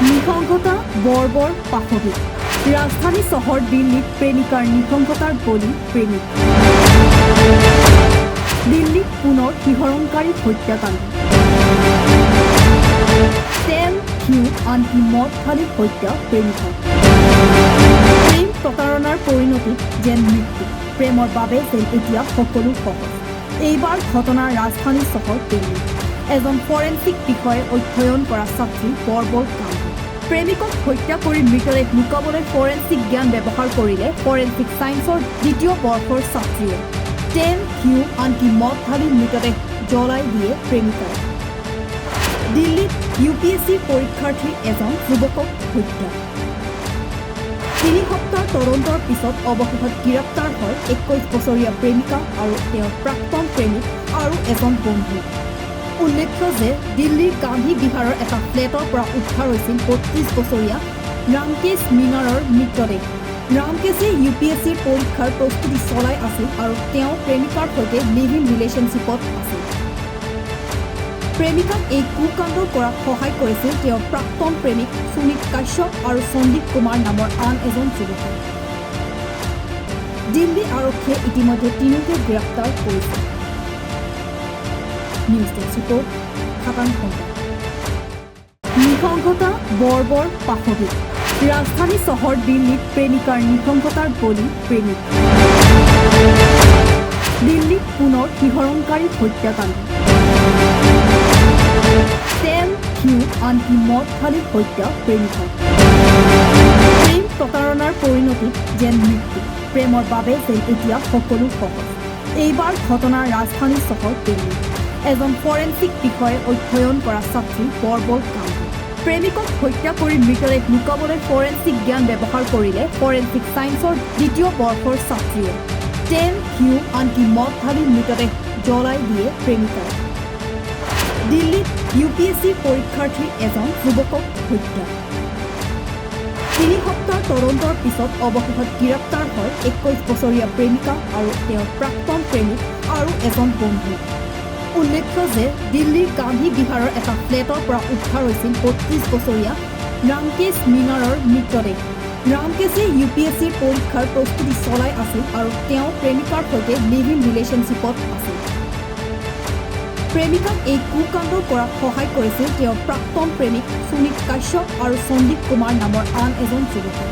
নিসংগতা বৰ্বৰ পাশবিক ৰাজধানী চহৰ দিল্লীত প্ৰেমিকাৰ নিসংগতাৰ বলি প্ৰেমিক দিল্লীত পুনৰ শিহৰণকাৰী হত্যাকাণ্ড তেল ঘিউ আনকি মদ ঢালি হত্যা প্ৰেমিকৰ প্ৰেম প্ৰতাৰণাৰ পৰিণতিত যেন মৃত্যু প্ৰেমৰ বাবে যেন এতিয়া সকলো সহজ এইবাৰ ঘটনা ৰাজধানী চহৰ দিল্লী এজন ফৰেন্সিক বিষয়ে অধ্যয়ন কৰা ছাত্ৰী বৰ্বৰ কাণ্ড প্ৰেমিকক হত্যা কৰি মৃতদেহ লুকাবলৈ ফৰেন্সিক জ্ঞান ব্যৱহাৰ কৰিলে ফৰেন্সিক ছায়েন্সৰ দ্বিতীয় বৰ্ষৰ ছাত্ৰীয়ে তেল ঘিউ আনকি মদ ঢালি মৃতদেহ জ্বলাই দিয়ে প্ৰেমিকাই দিল্লীত UPSC পৰীক্ষাৰ্থী এজন যুৱকক হত্যা 3 সপ্তাহ তদন্তৰ পিছত অৱশেষত গ্ৰেপ্তাৰ হয় 21 বছৰীয়া প্ৰেমিকা আৰু তেওঁৰ প্ৰাক্তন প্ৰেমিক আৰু এজন বন্ধু উল্লেখ্য যে দিল্লীৰ গান্ধী বিহাৰৰ এটা ফ্লেটৰ পৰা উদ্ধাৰ হৈছিল 32 বছৰীয়া ৰামকেশ মিনাৰৰ মৃতদেহ ৰামকেশে UPSCৰ পৰীক্ষাৰ প্ৰস্তুতি চলাই আছিল আৰু তেওঁ প্ৰেমিকাৰ সৈতে লিভ ইন ৰিলেশ্যনশ্বিপত আছিল প্ৰেমিকাক এই কুকাণ্ড কৰাত সহায় কৰিছিল তেওঁৰ প্ৰাক্তন প্ৰেমিক সুনীত কাশ্যপ আৰু সন্দীপ কুমাৰ নামৰ আন এজন যুৱকে দিল্লী আৰক্ষীয়ে ইতিমধ্যে তিনিওকে গ্ৰেপ্তাৰ কৰিছে নিউজ ডেস্ক ৰিপৰ্ট খাটাং সংবাদ নিসংগতা বৰ্বৰ পাশবিক ৰাজধানী চহৰ দিল্লীত প্ৰেমিকাৰ নিসংগতাৰ বলি প্ৰেমিক দিল্লীত পুনৰ শিহৰণকাৰী হত্যাকাণ্ড তেল ঘিউ আনকি মদ ঢালি হত্যা প্ৰেমিকৰ প্ৰেম প্ৰতাৰণাৰ পৰিণতিত যেন মৃত্যু প্ৰেমৰ বাবে যেন এতিয়া সকলো সহজ এইবাৰ ঘটনা ৰাজধানী চহৰ দিল্লী এজন ফৰেন্সিক বিষয়ে অধ্যয়ন কৰা ছাত্ৰী বৰ্বৰ কাণ্ড প্ৰেমিকক হত্যা কৰি মৃতদেহ লুকাবলৈ ফৰেন্সিক জ্ঞান ব্যৱহাৰ কৰিলে ফৰেন্সিক ছায়েন্সৰ দ্বিতীয় বৰ্ষৰ ছাত্ৰীয়ে তেল ঘিউ আনকি মদ ঢালি মৃতদেহ জ্বলাই দিয়ে প্ৰেমিকাই দিল্লীত UPSC পৰীক্ষাৰ্থী এজন যুৱকক হত্যা 3 সপ্তাহ তদন্তৰ পিছত অৱশেষত গ্ৰেপ্তাৰ হয় 21 বছৰীয়া প্ৰেমিকা আৰু তেওঁৰ প্ৰাক্তন প্ৰেমিক আৰু এজন বন্ধু উল্লেখ্য যে দিল্লীৰ গান্ধী বিহাৰৰ এটা ফ্লেটৰ পৰা উদ্ধাৰ হৈছিল 32 বছৰীয়া ৰামকেশ মিনাৰৰ মৃতদেহ ৰামকেশে UPSCৰ পৰীক্ষাৰ প্ৰস্তুতি চলাই আছিল আৰু তেওঁ প্ৰেমিকাৰ সৈতে লিভ ইন ৰিলেশ্যনশ্বিপত আছিল প্ৰেমিকাক এই কুকাণ্ড কৰাত সহায় কৰিছিল তেওঁৰ প্ৰাক্তন প্ৰেমিক সুনীত কাশ্যপ আৰু সন্দীপ কুমাৰ নামৰ আন এজন যুৱকে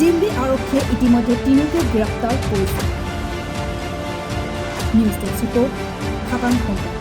দিল্লী আৰক্ষীয়ে ইতিমধ্যে তিনিওকে গ্ৰেপ্তাৰ কৰিছে নিউজ ডেস্ক ৰিপৰ্ট খাটাং সংবাদ